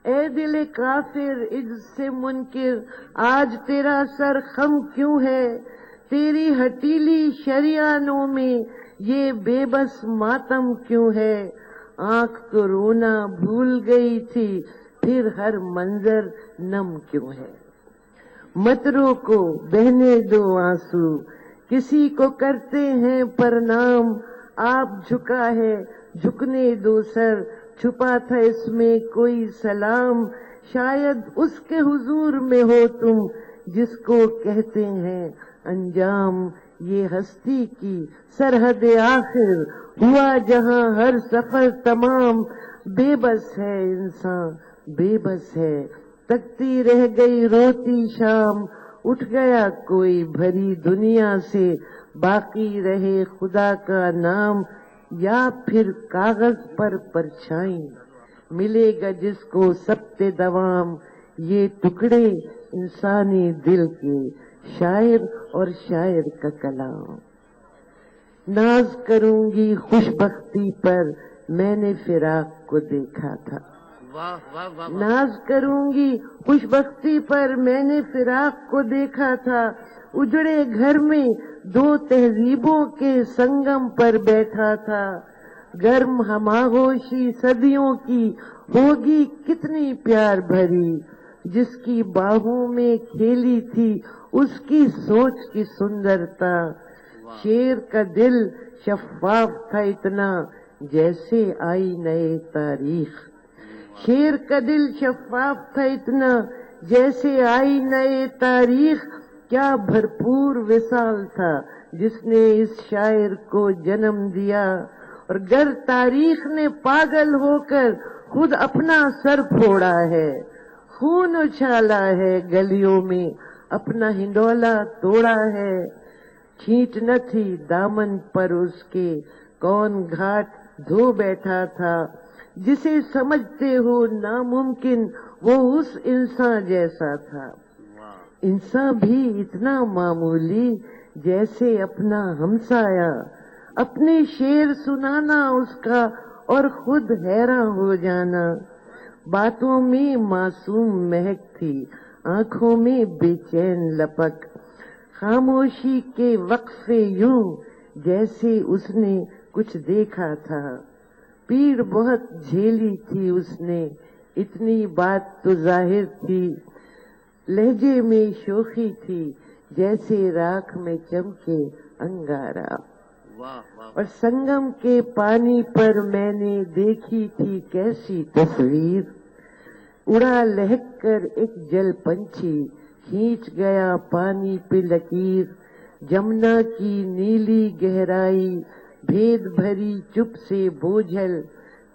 اے دل کافر عجز سے منکر آج تیرا سر خم کیوں ہے؟ تیری ہٹیلی شریانوں میں یہ بے بس ماتم کیوں ہے؟ آنکھ تو رونا بھول گئی تھی پھر ہر منظر نم کیوں ہے؟ مت روکو بہنے دو آنسو کسی کو کرتے ہیں پرنام، آپ جھکا ہے جھکنے دو سر چھپا تھا اس میں کوئی سلام، شاید اس کے حضور میں ہو تم جس کو کہتے ہیں انجام، یہ ہستی کی سرحد آخر ہوا جہاں ہر سفر تمام، بے بس ہے انسان بے بس ہے تکتی رہ گئی روتی شام، اٹھ گیا کوئی بھری دنیا سے باقی رہے خدا کا نام، یا پھر کاغذ پر پرچھائی ملے گا جس کو سبت دوام، یہ ٹکڑے انسانی دل کے شاعر اور شاعر کا کلام۔ ناز کروں گی خوش بختی پر میں نے فراق کو دیکھا تھا، ناز کروں گی خوش بختی پر میں نے فراق کو دیکھا تھا، اجڑے گھر میں دو تہذیبوں کے سنگم پر بیٹھا تھا، گرم ہماغوشی صدیوں کی ہوگی کتنی پیار بھری، جس کی باہوں میں کھیلی تھی اس کی سوچ کی سندرتا، شیر کا دل شفاف تھا اتنا جیسے آئی نئے تاریخ، شیر کا دل شفاف تھا اتنا جیسے آئی نئے تاریخ، کیا بھرپور وصال تھا جس نے اس شاعر کو جنم دیا، اور گر تاریخ نے پاگل ہو کر خود اپنا سر پھوڑا ہے، خون اچھالا ہے گلیوں میں اپنا ہنڈولا توڑا ہے، چھینٹ نہ تھی دامن پر اس کے کون گھاٹ دھو بیٹھا تھا، جسے سمجھتے ہو ناممکن وہ اس انسان جیسا تھا، انسان بھی اتنا معمولی جیسے اپنا ہمسایہ، اپنے شعر سنانا اس کا اور خود حیران ہو جانا، باتوں میں معصوم مہک تھی آنکھوں میں بے چین لپک، خاموشی کے وقفے یوں جیسے اس نے کچھ دیکھا تھا، پیڑ بہت جھیلی تھی اس نے اتنی بات تو ظاہر تھی، لہجے میں شوخی تھی جیسے راکھ میں چمکے انگارا، اور سنگم کے پانی پر میں نے دیکھی تھی کیسی تصویر، اڑا لہک کر ایک جل پنچھی کھینچ گیا پانی پہ لکیر، جمنا کی نیلی گہرائی بھید بھری چپ سے بوجھل،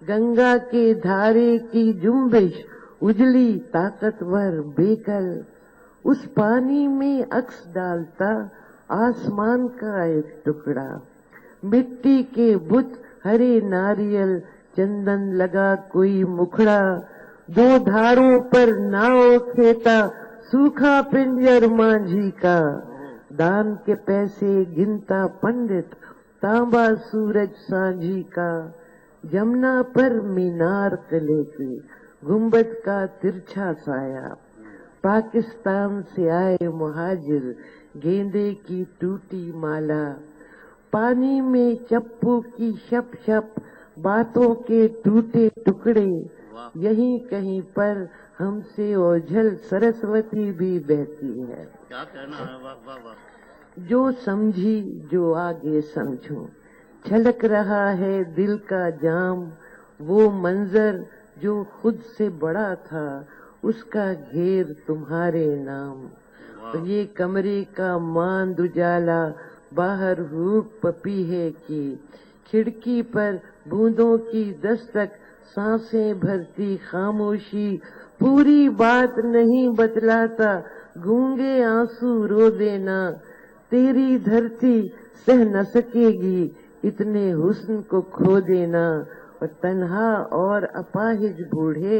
گنگا کے دھارے کی جنبش اجلی طاقتور بیکل، اس پانی میں عکس ڈالتا آسمان کا ایک ٹکڑا، مٹی کے بت ہرے ناریل چندن لگا کوئی مکھڑا، دو دھاروں پر ناؤ کھیتا سوکھا پنجر مانجھی کا، دان کے پیسے گنتا پنڈت تانبا سورج سانجھی کا، جمنا پر مینار قلعے کے گنبد کا ترچھا سایہ، پاکستان سے آئے مہاجر گیندے کی ٹوٹی مالا، پانی میں چپو کی شپ شپ باتوں کے ٹوٹے ٹکڑے، یہیں کہیں پر ہم سے اوجھل سرسوتی بھی بہتی ہے، کیا کہنا ہے، واہ واہ واہ، جو سمجھی جو آگے سمجھوں، چھلک رہا ہے دل کا جام، وہ منظر جو خود سے بڑا تھا اس کا گھیر تمہارے نام، اور یہ کمرے کا ماند اجالا باہر ہوپ پپیہے کی، کھڑکی پر بوندوں کی دستک سانسیں بھرتی خاموشی، پوری بات نہیں بتلاتا گونگے آنسو رو دینا، تیری دھرتی سہ نہ سکے گی اتنے حسن کو کھو دینا، اور تنہا اور اپاہج بوڑھے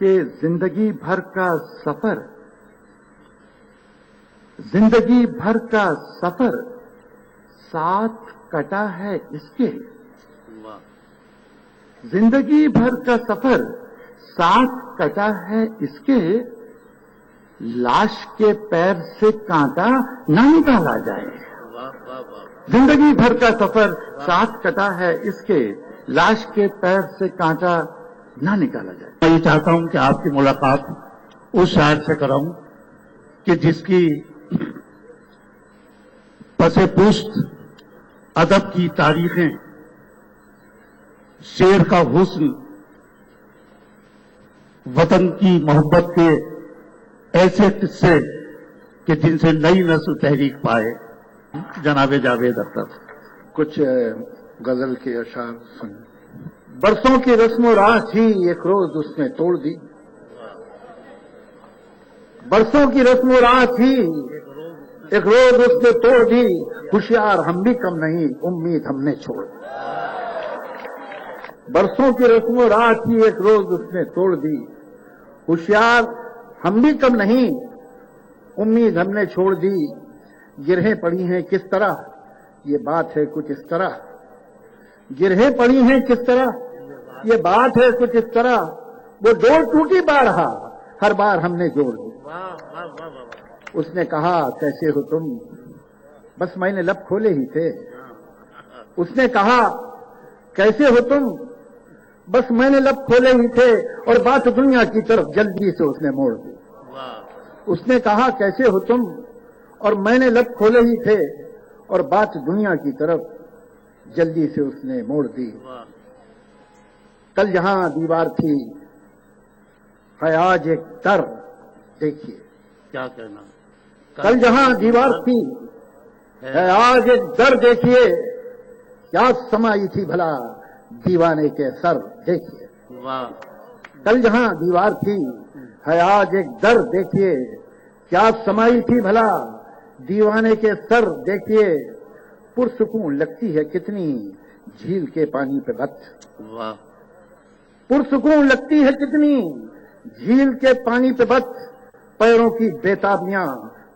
کہ زندگی بھر کا سفر ساتھ کٹا ہے اس کے، زندگی بھر کا سفر ساتھ کٹا ہے اس کے، لاش کے پیر سے کانٹا نہ نکالا جائے۔ زندگی بھر کا سفر ساتھ کٹا ہے اس کے، لاش کے پیر سے کانٹا نہ نکالا جائے۔ میں یہ چاہتا ہوں کہ آپ کی ملاقات اس شاعر سے کراؤں کہ جس کی پس پشت ادب کی تاریخیں، شعر کا حسن، وطن کی محبت کے ایسے قصے کہ جن سے نئی نسل تحریک پائے۔ جناب جاوید اختر کچھ غزل کے اشعار سن۔ برسوں کی رسم و راہ تھی ایک روز اس نے توڑ دی، برسوں کی رسم و راہ تھی ایک روز اس نے توڑ دی، ہوشیار ہم بھی کم نہیں امید ہم نے چھوڑ دی۔ برسوں کی رسم و راہ تھی ایک روز اس نے توڑ دی، ہوشیار ہم بھی کم نہیں امید ہم نے چھوڑ دی۔ گرہیں پڑی ہیں کس طرح یہ بات ہے کچھ اس طرح، گرہیں پڑی ہیں کس طرح یہ بات ہے کچھ اس طرح، وہ ڈور ٹوٹی بارہا ہر بار ہم نے جوڑ دی۔ اس نے کہا کیسے ہو تم، بس میں نے لب کھولے ہی تھے، اس نے کہا کیسے ہو تم، بس میں نے لب کھولے ہی تھے، اور بات دنیا کی طرف جلدی سے اس نے موڑ دی۔ اس نے کہا کیسے ہو تم، اور میں نے لب کھولے ہی تھے، اور بات دنیا کی طرف جلدی سے اس نے موڑ دی۔ کل جہاں دیوار تھی ہے آج ایک در، دیکھیے کیا کہنا، کل جہاں دیوار تھی ہے آج ایک در، دیکھیے کیا سمائی تھی بھلا دیوانے کے سر، دیکھیے کل جہاں دیوار تھی ہے آج ایک در، دیکھیے کیا سمائی تھی بھلا دیوانے کے سر، دیکھیے پرسکون لگتی ہے کتنی جھیل کے پانی پہ بت، پرسکون لگتی ہے کتنی جھیل کے پانی پہ بت، پیروں کی بےتابیاں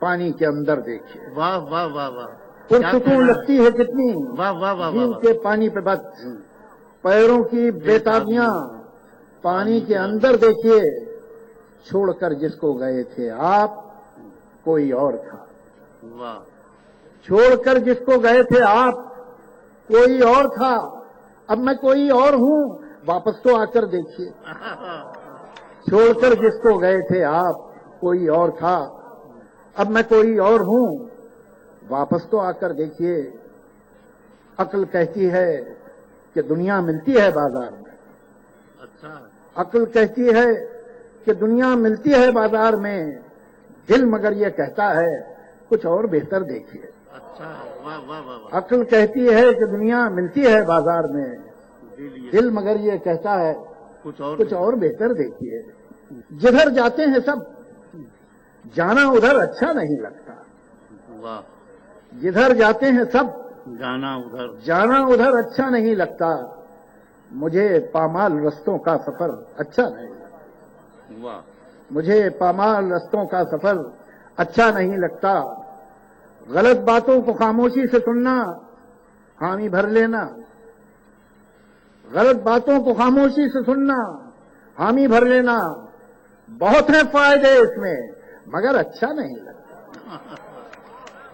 پانی کے اندر دیکھیے، واہ واہ واہ واہ، پرسکون لگتی ہے کتنی واہ واہ واہ جھیل واہ، کے پانی پہ بت، پیروں کی بےتابیاں پانی کے اندر دیکھیے، چھوڑ کر جس کو گئے تھے آپ کوئی اور تھا، واہ، چھوڑ کر جس کو گئے تھے آپ کوئی اور تھا، اب میں کوئی اور ہوں واپس تو آ کر دیکھیے، چھوڑ کر جس کو گئے تھے آپ کوئی اور تھا، اب میں کوئی اور ہوں واپس تو آ کر دیکھیے۔ عقل کہتی ہے کہ دنیا ملتی ہے بازار میں، اچھا، عقل کہتی ہے کہ دنیا ملتی ہے بازار میں، دل مگر یہ کہتا ہے کچھ اور بہتر دیکھیے۔ اچھا، واہ واہ واہ واہ، عقل کہتی ہے کہ دنیا ملتی ہے بازار میں، دل مگر یہ کہتا ہے کچھ اور بہتر دیکھیے۔ جدھر جاتے ہیں سب جانا ادھر اچھا نہیں لگتا، واہ، جدھر جاتے ہیں سب جانا ادھر اچھا نہیں لگتا، مجھے پامال رستوں کا سفر اچھا نہیں لگتا، واہ، مجھے پامال رستوں کا سفر اچھا نہیں لگتا، غلط باتوں کو خاموشی سے سننا حامی بھر لینا، غلط باتوں کو خاموشی سے سننا حامی بھر لینا، بہت ہیں فائدے اس میں مگر اچھا نہیں لگتا،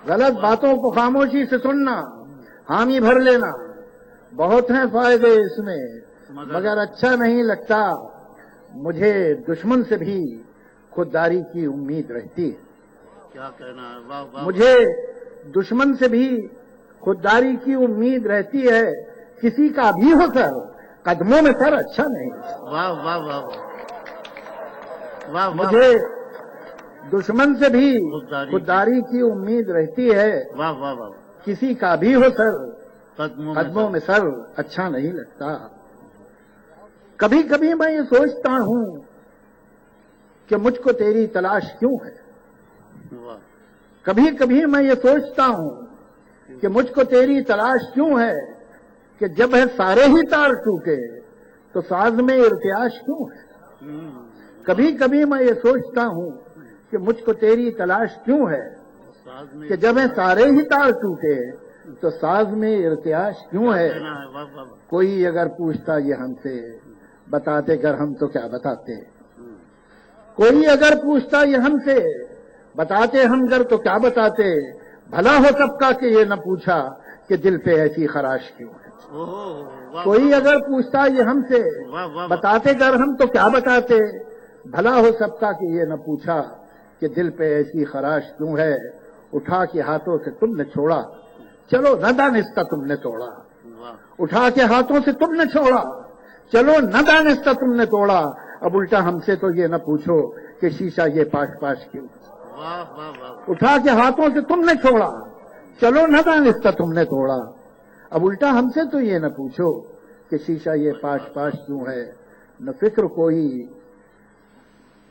غلط باتوں کو خاموشی سے سننا حامی بھر لینا، بہت ہیں فائدے اس میں مگر اچھا نہیں لگتا، مجھے دشمن سے بھی خودداری کی امید رہتی ہے، کیا کہنا ہے، واہ واہ، مجھے دشمن سے بھی خودداری کی امید رہتی ہے، کسی کا بھی ہو کر قدموں میں سر اچھا نہیں لگتا، واہ واہ واہ واہ، مجھے دشمن سے بھی خودداری کی امید رہتی ہے، واہ واہ واہ، کسی کا بھی ہو سر قدموں میں سر اچھا نہیں لگتا۔ کبھی کبھی میں یہ سوچتا ہوں کہ مجھ کو تیری تلاش کیوں ہے، واہ، کبھی کبھی میں یہ سوچتا ہوں کہ مجھ کو تیری تلاش کیوں ہے، کہ جب ہے سارے ہی تار ٹوٹے تو ساز میں ارتعاش کیوں ہے، کبھی کبھی میں یہ سوچتا ہوں کہ مجھ کو تیری تلاش کیوں ہے کہ جب سارے ہی تار ٹوٹے تو ساز میں ارتعاش کیوں ہے. کوئی اگر پوچھتا یہ ہم سے بتاتے گر ہم تو کیا بتاتے. کوئی اگر پوچھتا یہ ہم سے بتاتے ہم گر تو کیا بتاتے. بھلا ہو سب کا کہ یہ نہ پوچھا کہ دل پہ ایسی خراش کیوں ہے. کوئی اگر پوچھتا یہ ہم سے بتاتے گر ہم تو کیا بتاتے. بھلا ہو سب کا کہ یہ نہ پوچھا کہ دل پہ ایسی خراش کیوں ہے. اٹھا کے ہاتھوں سے تم نے چھوڑا چلو نہ دانستہ تم نے توڑا. اٹھا کے ہاتھوں سے تم نے چھوڑا چلو نہ دانستہ تم نے توڑا. اب الٹا ہم سے تو یہ نہ پوچھو کہ شیشہ یہ پاش پاش کیوں. اٹھا کے ہاتھوں سے تم نے چھوڑا چلو نہ دانستہ تم نے توڑا. اب الٹا ہم سے تو یہ نہ پوچھو کہ شیشہ یہ پاش پاش کیوں ہے. نہ فکر کوئی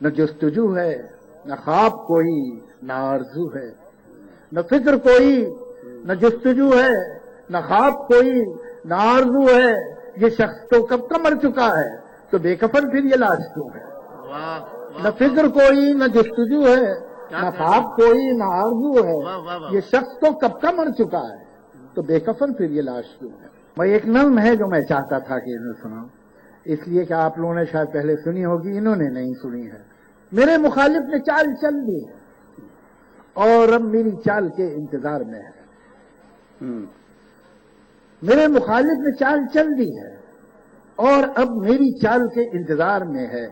نہ جستجو ہے نہ خواب کوئی نہ آرزو ہے. نہ فکر کوئی نہ جستجو ہے نہ خواب کوئی نہ آرزو ہے. یہ شخص تو کب کا مر چکا ہے تو بے کفن پھر یہ لاش کیوں ہے. نہ فکر کوئی نہ جستجو ہے نہ خواب کوئی نہ آرزو ہے. یہ شخص تو کب کا مر چکا ہے تو بے کفن پھر یہ لاش کیوں ہے. میں ایک نظم ہے جو میں چاہتا تھا کہ انہیں سناؤں اس لیے کہ آپ لوگوں نے شاید پہلے سنی ہوگی انہوں نے نہیں سنی ہے. میرے مخالف نے چال چل دی ہے اور اب میری چال کے انتظار میں ہے. میرے مخالف نے چال چل دی ہے اور اب میری چال کے انتظار میں ہے.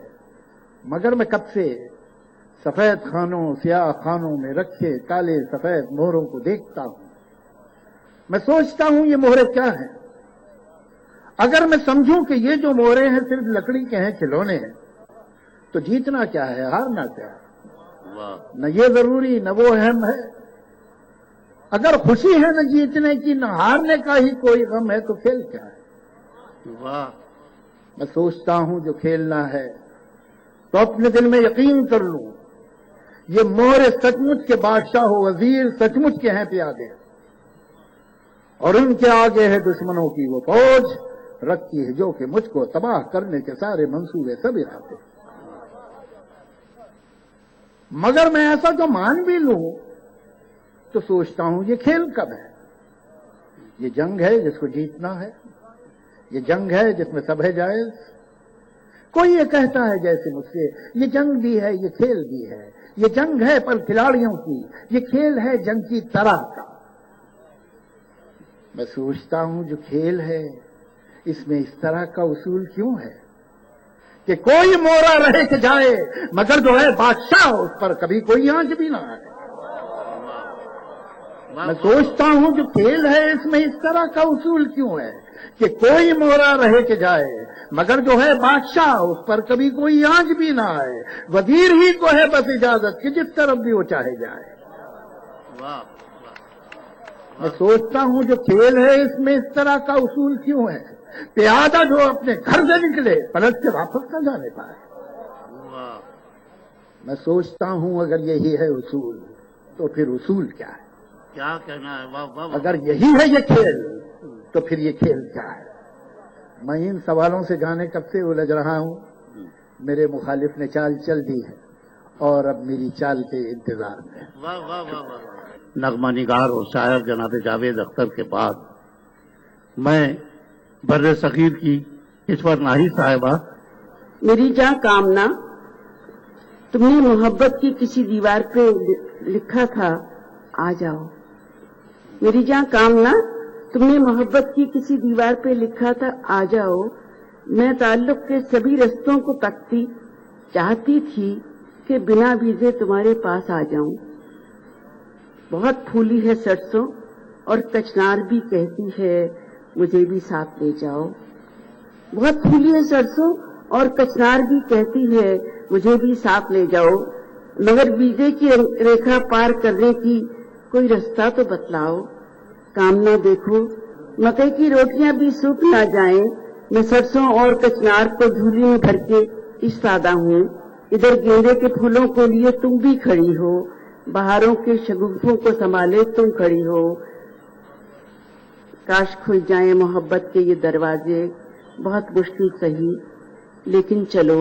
مگر میں کب سے سفید خانوں سیاہ خانوں میں رکھے کالے سفید مہروں کو دیکھتا ہوں. میں سوچتا ہوں یہ مہرے کیا ہیں. اگر میں سمجھوں کہ یہ جو مہرے ہیں صرف لکڑی کے ہیں کھلونے ہیں تو جیتنا کیا ہے ہارنا کیا ہے. نہ یہ ضروری نہ وہ اہم ہے. اگر خوشی ہے نہ جیتنے کی نہ ہارنے کا ہی کوئی غم ہے تو کھیل کیا ہے. میں سوچتا ہوں جو کھیلنا ہے تو اپنے دل میں یقین کر لوں یہ مہرے سچ مچ کے بادشاہ و وزیر سچ مچ کے ہیں پیادے اور ان کے آگے ہے دشمنوں کی وہ فوج رکھتی ہے جو کہ مجھ کو تباہ کرنے کے سارے منصوبے سب اراتے. مگر میں ایسا جو مان بھی لوں تو سوچتا ہوں یہ کھیل کب ہے. یہ جنگ ہے جس کو جیتنا ہے. یہ جنگ ہے جس میں سب ہے جائز. کوئی یہ کہتا ہے جیسے مجھ سے یہ جنگ بھی ہے یہ کھیل بھی ہے. یہ جنگ ہے پر کھلاڑیوں کی یہ کھیل ہے جنگ کی طرح کا. میں سوچتا ہوں جو کھیل ہے اس میں اس طرح کا اصول کیوں ہے کہ کوئی مورا رہے کہ جائے مگر جو ہے بادشاہ اس پر کبھی کوئی آنچ بھی نہ آئے. میں سوچتا ہوں جو کھیل ہے اس میں اس طرح کا اصول کیوں ہے کہ کوئی مورا رہے کہ جائے مگر جو ہے بادشاہ اس پر کبھی کوئی آنچ بھی نہ آئے. وزیر ہی کو ہے بس اجازت کہ جس طرف بھی وہ چاہے جائے. میں سوچتا ہوں جو کھیل ہے اس میں اس طرح کا اصول کیوں ہے پیادہ جو اپنے گھر سے نکلے پلٹ کے واپس نہ جانے پائے. میں سوچتا ہوں اگر یہی ہے اصول تو پھر اصول کیا ہے. کیا کہنا ہے. اگر یہی ہے یہ کھیل تو پھر یہ کھیل کیا ہے. میں ان سوالوں سے جانے کب سے الجھ رہا ہوں. میرے مخالف نے چال چل دی ہے اور اب میری چال کے انتظار میں. واہ واہ واہ واہ. نغمہ نگار اور شاعر جناب جاوید اختر کے بعد میں بر صغیر کی کشور ناہی صاحبہ. میری جاں کامنا تم نے محبت کی کسی دیوار پہ لکھا تھا آ جاؤ. میری جاں کامنا تم نے محبت کی کسی دیوار پہ لکھا تھا آ جاؤ. میں تعلق کے سبھی رستوں کو تکتی چاہتی تھی کہ بنا ویزے تمہارے پاس آ جاؤں. بہت پھولی ہے سرسوں اور کچنار بھی کہتی ہے مجھے بھی ساتھ لے جاؤ. بہت پھولی ہے سرسوں اور کچنار بھی کہتی ہے مجھے بھی ساتھ لے جاؤ. مگر ویزے کی ریکھا پار کرنے کی کوئی رستہ تو بتلاؤ. کامنا دیکھو مکئی کی روٹیاں بھی سوکھ نہ جائیں. میں سرسوں اور کچنار کو جھولی میں بھر کے استادہ ہوں. ادھر گیندے کے پھولوں کو لیے تم بھی کھڑی ہو. بہاروں کے شگوفوں کو سنبھالے تم کھڑی ہو. کاش کھل جائیں محبت کے یہ دروازے. بہت مشکل سہی لیکن چلو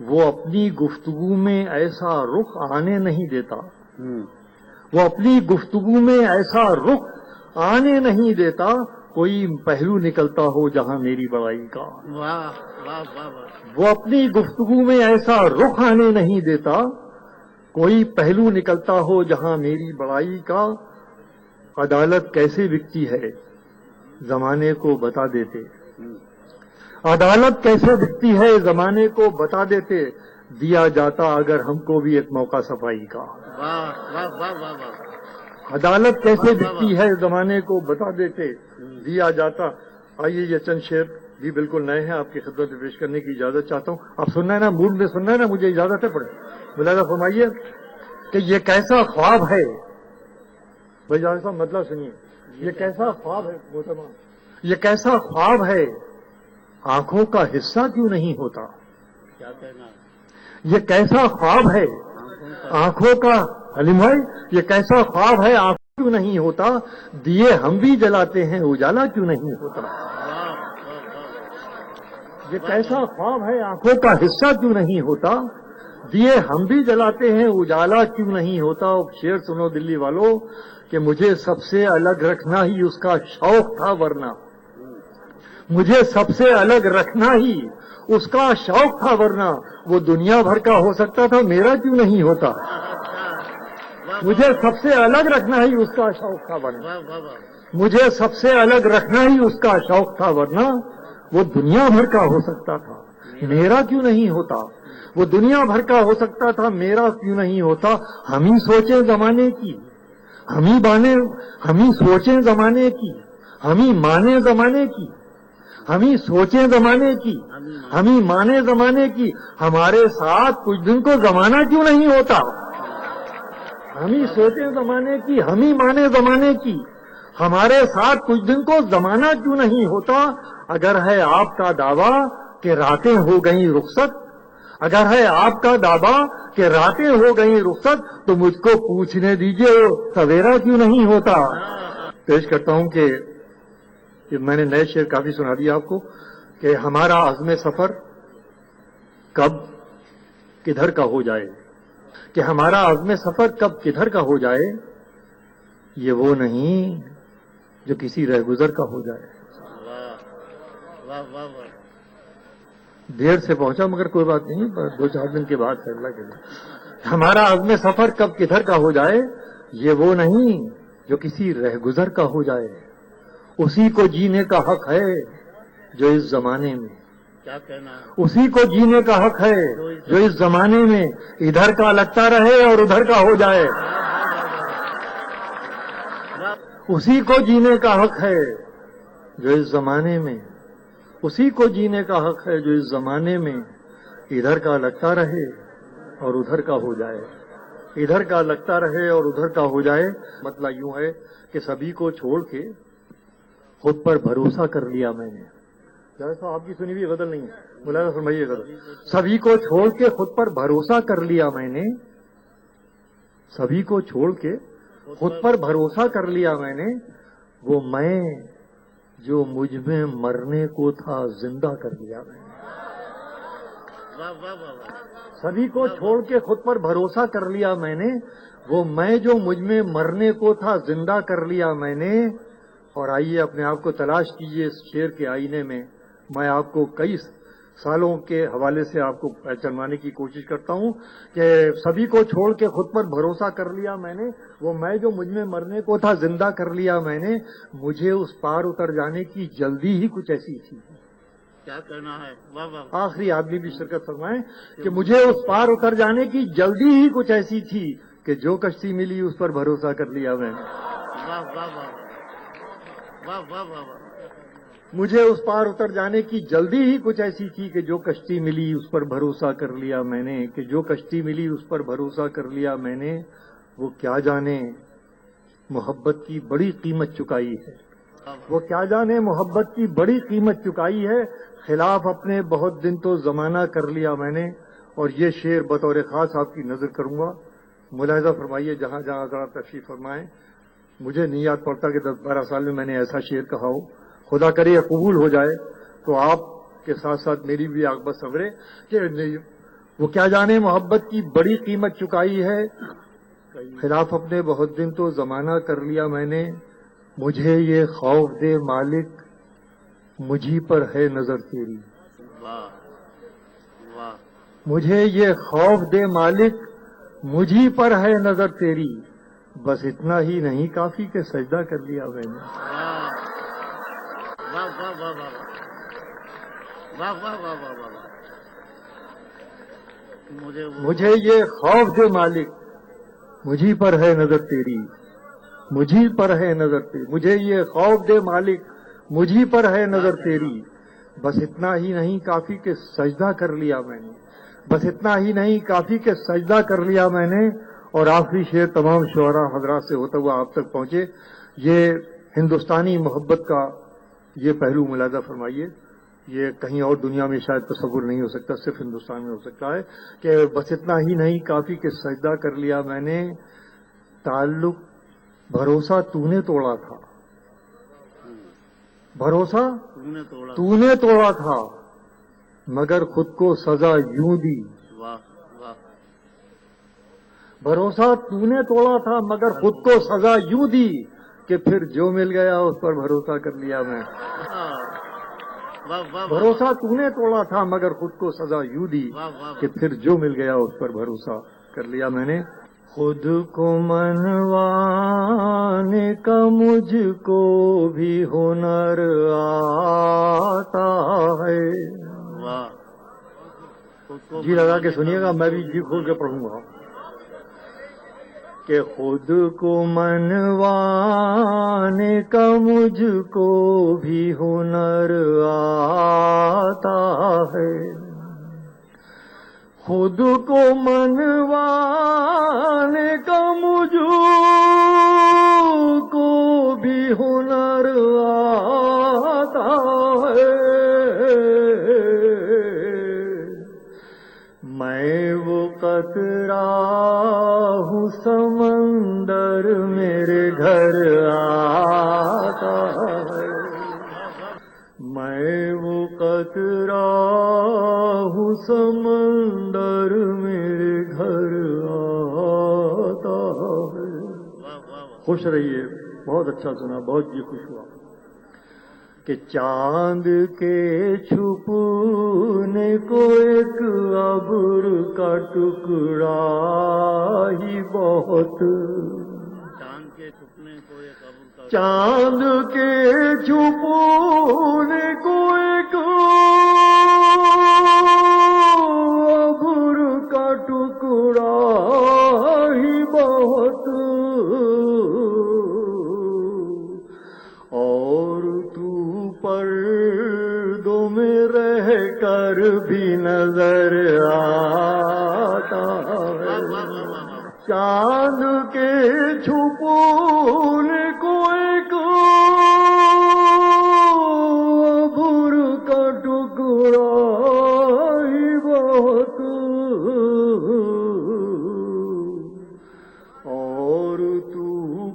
وہ اپنی گفتگو میں ایسا رخ آنے نہیں دیتا، وہ اپنی گفتگو میں ایسا رخ آنے نہیں دیتا، کوئی پہلو نکلتا ہو جہاں میری بڑائی کا۔ وہ اپنی گفتگو میں ایسا رخ آنے نہیں دیتا، کوئی پہلو نکلتا ہو جہاں میری بڑائی کا۔ عدالت کیسے بکتی ہے زمانے کو بتا دیتے، عدالت کیسے بکتی ہے زمانے کو بتا دیتے، دیا جاتا اگر ہم کو بھی ایک موقع صفائی کا۔ عدالت کیسے بکتی ہے زمانے کو بتا دیتے، دیا جاتا۔ آئیے یہ چند شعر بھی بالکل نئے ہیں، آپ کی خدمت میں پیش کرنے کی اجازت چاہتا ہوں۔ آپ سننا ہے نا، موڈ میں سننا ہے نا، مجھے اجازت ہے، پڑھے ملاحظہ فرمائیے کہ یہ کیسا خواب ہے، بھائی جان صاحب مطلب سنیے، یہ کیسا خواب ہے محترمہ، یہ کیسا خواب ہے آنکھوں کا حصہ کیوں نہیں ہوتا، یہ کیسا خواب ہے آنکھوں کا، حلیم بھائی یہ کیسا خواب ہے آنکھوں کیوں نہیں ہوتا، دیے ہم بھی جلاتے ہیں اجالا کیوں نہیں ہوتا، یہ کیسا خواب ہے آنکھوں کا حصہ کیوں نہیں ہوتا، دیے ہم بھی جلاتے ہیں اجالا کیوں نہیں ہوتا۔ شعر سنو دلی والوں کہ مجھے سب سے الگ رکھنا ہی اس کا شوق تھا، ورنہ مجھے سب سے الگ رکھنا ہی اس کا شوق تھا، ورنہ وہ دنیا بھر کا ہو سکتا تھا، میرا کیوں نہیں ہوتا، مجھے سب سے الگ رکھنا ہی اس کا شوق تھا، ورنہ مجھے سب سے الگ رکھنا ہی اس کا شوق تھا، ورنہ وہ دنیا بھر کا ہو سکتا تھا، میرا کیوں نہیں ہوتا، وہ دنیا بھر کا ہو سکتا تھا، میرا کیوں نہیں ہوتا۔ ہم ہی سوچیں زمانے کی، ہم ہی سوچیں زمانے کی، ہم ہی مانے زمانے کی، ہم ہی سوچیں زمانے کی، ہم ہی مانے زمانے کی، ہمارے ساتھ کچھ دن کو زمانہ کیوں نہیں ہوتا، ہم ہی سوچیں زمانے کی، ہم ہی مانے زمانے کی، ہمارے ساتھ کچھ دن کو زمانہ کیوں نہیں ہوتا۔ اگر ہے آپ کا دعویٰ کہ راتیں ہو گئیں رخصت، اگر ہے آپ کا دعویٰ کہ راتیں ہو گئیں رخصت، تو مجھ کو پوچھنے دیجئے سویرا کیوں نہیں ہوتا۔ پیش کرتا ہوں کہ میں نے نئے شعر کافی سنا دیا آپ کو کہ ہمارا عزم سفر کب کدھر کا ہو جائے، کہ ہمارا عزم سفر کب کدھر کا ہو جائے، یہ وہ نہیں جو کسی رہگزر کا ہو جائے۔ دیر سے پہنچا مگر کوئی بات نہیں، 2-4 دن کے بعد اللہ کے لیے۔ ہمارا عزم سفر کب کدھر کا ہو جائے، یہ وہ نہیں جو کسی رہگزر کا ہو جائے، اسی کو جینے کا حق ہے جو اس زمانے میں، اسی کو جینے کا حق ہے جو اس زمانے میں ادھر کا لگتا رہے اور ادھر کا ہو جائے، اسی کو جینے کا حق ہے جو اس زمانے میں، اسی کو جینے کا حق ہے جو اس زمانے میں ادھر کا لگتا رہے اور ادھر کا ہو جائے، ادھر کا لگتا رہے اور ادھر کا ہو جائے۔ مطلب یوں ہے کہ سبھی کو چھوڑ کے خود پر بھروسہ کر لیا میں نے، جیسا آپ کی سنی ہوئی غزل نہیں ہے، ملاحظہ فرمائیے غزل، سبھی کو چھوڑ کے خود پر بھروسہ کر لیا میں نے، سبھی کو چھوڑ کے خود پر بھروسہ کر لیا میں نے، وہ میں جو مجھ میں مرنے کو تھا زندہ کر لیا میں نے، سبھی کو چھوڑ کے خود پر بھروسہ کر لیا میں نے، وہ میں جو مجھ میں مرنے کو تھا زندہ کر لیا میں نے۔ اور آئیے اپنے آپ کو تلاش کیجئے اس شعر کے آئینے میں، میں آپ کو کئی سالوں کے حوالے سے آپ کو پہچانوانے کی کوشش کرتا ہوں کہ سبھی کو چھوڑ کے خود پر بھروسہ کر لیا میں نے، وہ میں جو مجھ میں مرنے کو تھا زندہ کر لیا میں نے، مجھے اس پار اتر جانے کی جلدی ہی کچھ ایسی تھی۔ کیا کہنا ہے، آخری آدمی بھی شرکت فرمائیں کہ مجھے اس پار اتر جانے کی جلدی ہی کچھ ایسی تھی کہ جو کشتی ملی اس پر بھروسہ کر لیا میں نے، مجھے اس پار اتر جانے کی جلدی ہی کچھ ایسی تھی کہ جو کشتی ملی اس پر بھروسہ کر لیا میں نے، کہ جو کشتی ملی اس پر بھروسہ کر لیا میں نے، وہ کیا جانے محبت کی بڑی قیمت چکائی ہے، وہ کیا جانے محبت کی بڑی قیمت چکائی ہے، خلاف اپنے بہت دن تو زمانہ کر لیا میں نے۔ اور یہ شعر بطور خاص آپ کی نظر کروں گا، ملاحظہ فرمائیے جہاں جہاں ذرا تشریف فرمائیں۔ مجھے نہیں یاد پڑتا کہ 10-12 سال میں نے ایسا شعر کہا ہو، خدا کرے یہ قبول ہو جائے تو آپ کے ساتھ ساتھ میری بھی عاقبت سنورے کہ وہ کیا جانے محبت کی بڑی قیمت چکائی ہے، خلاف اپنے بہت دن تو زمانہ کر لیا میں نے، مجھے یہ خوف دے مالک مجھی پر ہے نظر تیری، مجھے یہ خوف دے مالک مجھی پر ہے نظر تیری، بس اتنا ہی نہیں کافی کہ سجدہ کر لیا میں نے۔ مجھے یہ خوف دے مالک مجھی پر ہے نظر تیری، مجھی پر ہے نظر تیری، مجھے یہ خوف دے مالک مجھی پر ہے نظر تیری، بس اتنا ہی نہیں کافی کہ سجدہ کر لیا میں نے، بس اتنا ہی نہیں کافی کہ سجدہ کر لیا میں نے۔ اور آخری شعر تمام شعراء حضرات سے ہوتا ہوا آپ تک پہنچے، یہ ہندوستانی محبت کا یہ پہلو ملاحظہ فرمائیے، یہ کہیں اور دنیا میں شاید تصور نہیں ہو سکتا، صرف ہندوستان میں ہو سکتا ہے کہ بس اتنا ہی نہیں کافی کہ سجدہ کر لیا میں نے، تعلق بھروسہ تو نے توڑا تھا، بھروسہ تو نے توڑا تھا مگر خود کو سزا یوں دی، بھروسہ تو نے توڑا تھا مگر خود کو سزا یوں دی کہ پھر جو مل گیا اس پر بھروسہ کر لیا میں، بھروسہ تو نے توڑا تھا مگر خود کو سزا یوں دی کہ پھر جو مل گیا اس پر بھروسہ کر لیا میں نے۔ خود کو منوانے کا مجھ کو بھی ہنر آتا ہے، جی لگا کے سنیے گا، میں بھی جی کھول کے پڑھوں گا کہ خود کو منوانے کا مجھ کو بھی ہنر آتا ہے، خود کو منوانے کا مجھ کو بھی ہنر آتا ہے، میں وہ قطرہ ہوں سمندر میرے گھر آتا ہے، میں وہ قطرہ ہوں سمندر میرے گھر آتا ہے۔ خوش رہیے، بہت اچھا سنا، بہت جی خوش ہوا کہ چاند کے چھپنے کو ایک ابر کا ٹکڑا ہی بہت، چاند کے چھپنے کو ایک ابر کا ٹکڑا ہی بہت، اور تو پردوں میں رہ کر بھی نظر آتا ہے، چاند کے چھپنے کو ایک ابر کا ٹکڑا ہی بہت، اور تو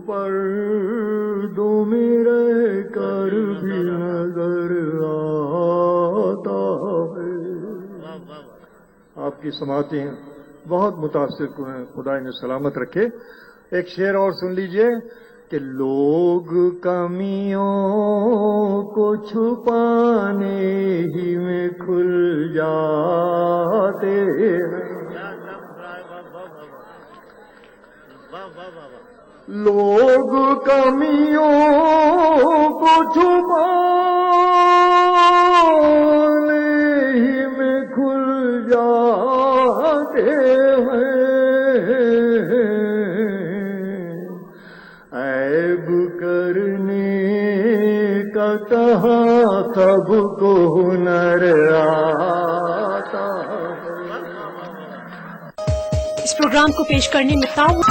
پردوں میں رہ کر بھی نظر آتا ہے۔ آپ کی سماعتیں بہت متاثر کن ہیں، خدا انہیں سلامت رکھے۔ ایک شعر اور سن لیجئے کہ لوگ کمیوں کو چھپانے ہی میں کھل جاتے ہیں، لوگ کمیوں کو چھپانے ہی میں کھل جاتے ہیں، عیب کرنے کا کہاں سب کو ہنر آتا ہے۔ اس پروگرام کو پیش کرنے میں تعاون